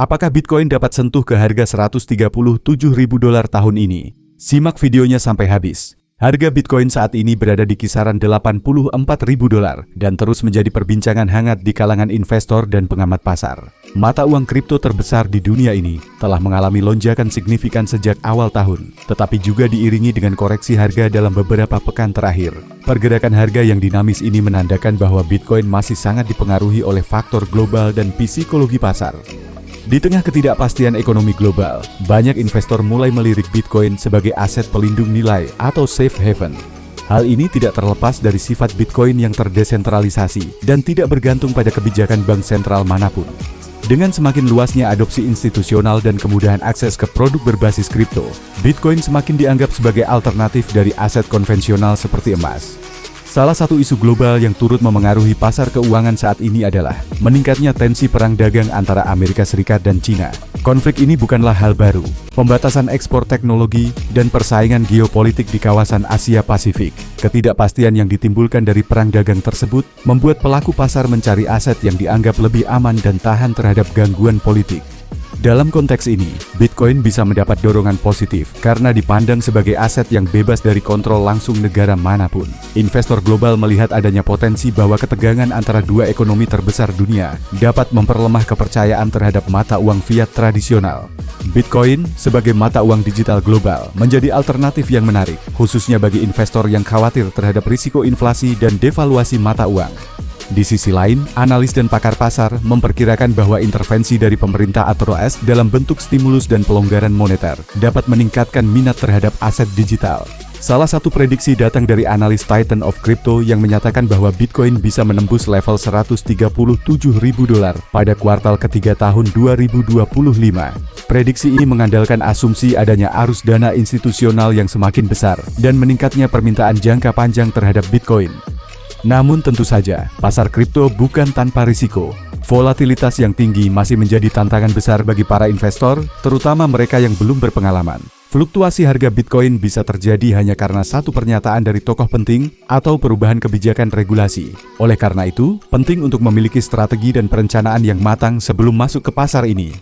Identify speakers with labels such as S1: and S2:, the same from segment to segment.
S1: Apakah Bitcoin dapat sentuh ke harga $137.000 tahun ini? Simak videonya sampai habis. Harga Bitcoin saat ini berada di kisaran $84.000 dan terus menjadi perbincangan hangat di kalangan investor dan pengamat pasar. Mata uang kripto terbesar di dunia ini telah mengalami lonjakan signifikan sejak awal tahun, tetapi juga diiringi dengan koreksi harga dalam beberapa pekan terakhir. Pergerakan harga yang dinamis ini menandakan bahwa Bitcoin masih sangat dipengaruhi oleh faktor global dan psikologi pasar. Di tengah ketidakpastian ekonomi global, banyak investor mulai melirik Bitcoin sebagai aset pelindung nilai atau safe haven. Hal ini tidak terlepas dari sifat Bitcoin yang terdesentralisasi dan tidak bergantung pada kebijakan bank sentral manapun. Dengan semakin luasnya adopsi institusional dan kemudahan akses ke produk berbasis kripto, Bitcoin semakin dianggap sebagai alternatif dari aset konvensional seperti emas. Salah satu isu global yang turut memengaruhi pasar keuangan saat ini adalah meningkatnya tensi perang dagang antara Amerika Serikat dan China. Konflik ini bukanlah hal baru. Pembatasan ekspor teknologi dan persaingan geopolitik di kawasan Asia Pasifik. Ketidakpastian yang ditimbulkan dari perang dagang tersebut membuat pelaku pasar mencari aset yang dianggap lebih aman dan tahan terhadap gangguan politik. Dalam konteks ini, Bitcoin bisa mendapat dorongan positif karena dipandang sebagai aset yang bebas dari kontrol langsung negara manapun. Investor global melihat adanya potensi bahwa ketegangan antara dua ekonomi terbesar dunia dapat memperlemah kepercayaan terhadap mata uang fiat tradisional. Bitcoin sebagai mata uang digital global menjadi alternatif yang menarik, khususnya bagi investor yang khawatir terhadap risiko inflasi dan devaluasi mata uang. Di sisi lain, analis dan pakar pasar memperkirakan bahwa intervensi dari pemerintah atau AS dalam bentuk stimulus dan pelonggaran moneter dapat meningkatkan minat terhadap aset digital. Salah satu prediksi datang dari analis Titan of Crypto yang menyatakan bahwa Bitcoin bisa menembus level $137.000 pada kuartal ketiga tahun 2025. Prediksi ini mengandalkan asumsi adanya arus dana institusional yang semakin besar dan meningkatnya permintaan jangka panjang terhadap Bitcoin. Namun tentu saja, pasar kripto bukan tanpa risiko. Volatilitas yang tinggi masih menjadi tantangan besar bagi para investor, terutama mereka yang belum berpengalaman. Fluktuasi harga Bitcoin bisa terjadi hanya karena satu pernyataan dari tokoh penting atau perubahan kebijakan regulasi. Oleh karena itu, penting untuk memiliki strategi dan perencanaan yang matang sebelum masuk ke pasar ini.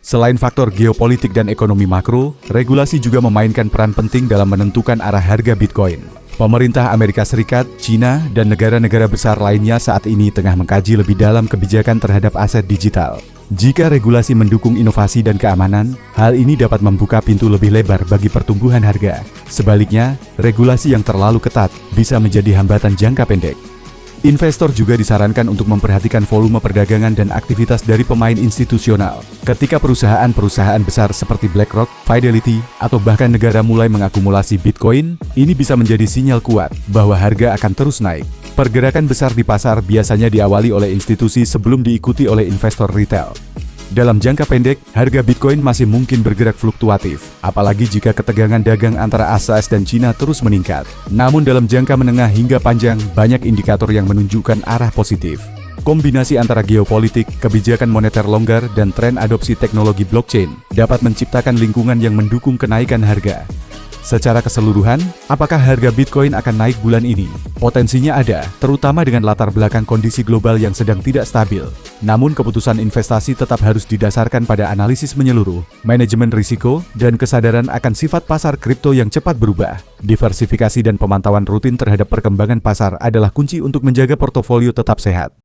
S1: Selain faktor geopolitik dan ekonomi makro, regulasi juga memainkan peran penting dalam menentukan arah harga Bitcoin. Pemerintah Amerika Serikat, China, dan negara-negara besar lainnya saat ini tengah mengkaji lebih dalam kebijakan terhadap aset digital. Jika regulasi mendukung inovasi dan keamanan, hal ini dapat membuka pintu lebih lebar bagi pertumbuhan harga. Sebaliknya, regulasi yang terlalu ketat bisa menjadi hambatan jangka pendek. Investor juga disarankan untuk memperhatikan volume perdagangan dan aktivitas dari pemain institusional. Ketika perusahaan-perusahaan besar seperti BlackRock, Fidelity, atau bahkan negara mulai mengakumulasi Bitcoin, ini bisa menjadi sinyal kuat bahwa harga akan terus naik. Pergerakan besar di pasar biasanya diawali oleh institusi sebelum diikuti oleh investor retail. Dalam jangka pendek, harga Bitcoin masih mungkin bergerak fluktuatif, apalagi jika ketegangan dagang antara AS dan China terus meningkat. Namun dalam jangka menengah hingga panjang, banyak indikator yang menunjukkan arah positif. Kombinasi antara geopolitik, kebijakan moneter longgar, dan tren adopsi teknologi blockchain dapat menciptakan lingkungan yang mendukung kenaikan harga. Secara keseluruhan, apakah harga Bitcoin akan naik bulan ini? Potensinya ada, terutama dengan latar belakang kondisi global yang sedang tidak stabil. Namun keputusan investasi tetap harus didasarkan pada analisis menyeluruh, manajemen risiko, dan kesadaran akan sifat pasar kripto yang cepat berubah. Diversifikasi dan pemantauan rutin terhadap perkembangan pasar adalah kunci untuk menjaga portofolio tetap sehat.